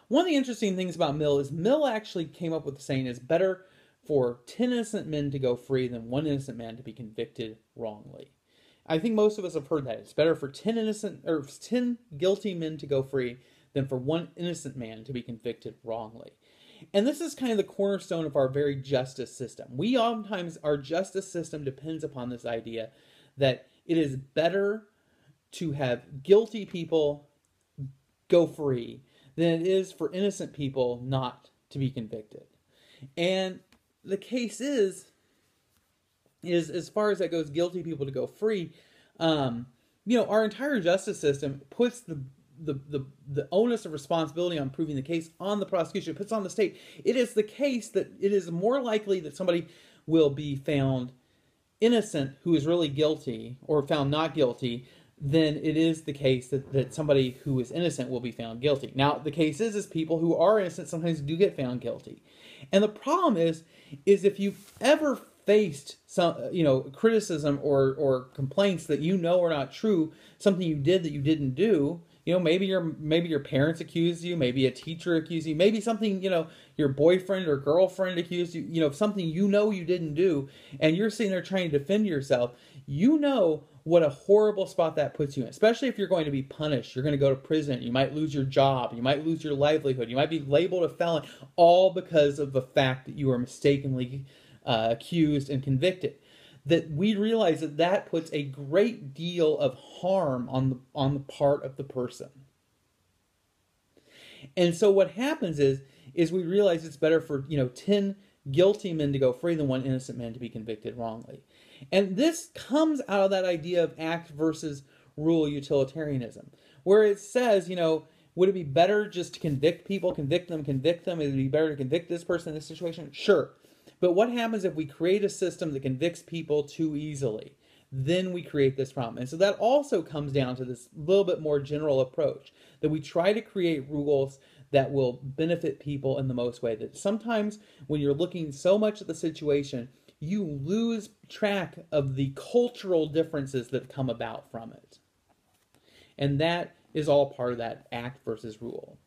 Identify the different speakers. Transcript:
Speaker 1: One of the interesting things about Mill is Mill actually came up with the saying it's better for 10 innocent men to go free than one innocent man to be convicted wrongly. I think most of us have heard that. It's better for 10 innocent or 10 guilty men to go free than for one innocent man to be convicted wrongly. And this is kind of the cornerstone of our very justice system. We oftentimes, our justice system depends upon this idea that it is better to have guilty people go free than it is for innocent people not to be convicted. And the case is as far as that goes, guilty people to go free. Our entire justice system puts the onus of responsibility on proving the case on the prosecution. It puts on the state. It is the case that it is more likely that somebody will be found innocent who is really guilty or found not guilty than it is the case that somebody who is innocent will be found guilty. Now, the case is people who are innocent sometimes do get found guilty. And the problem is if you've ever faced some, criticism or complaints that are not true, something you did that you didn't do, maybe your parents accused you, maybe a teacher accused you, maybe something, your boyfriend or girlfriend accused you, something you didn't do, and you're sitting there trying to defend yourself, what a horrible spot that puts you in, especially if you're going to be punished. You're going to go to prison. You might lose your job. You might lose your livelihood. You might be labeled a felon, all because of the fact that you were mistakenly accused and convicted. That we realize that puts a great deal of harm on the part of the person. And so what happens is we realize it's better for 10 guilty men to go free than one innocent man to be convicted wrongly. And this comes out of that idea of act versus rule utilitarianism, where it says, would it be better just to convict people, convict them? Would it be better to convict this person in this situation? Sure. But what happens if we create a system that convicts people too easily? Then we create this problem. And so that also comes down to this little bit more general approach, that we try to create rules that will benefit people in the most way. That sometimes when you're looking so much at the situation, you lose track of the cultural differences that come about from it. And that is all part of that act versus rule.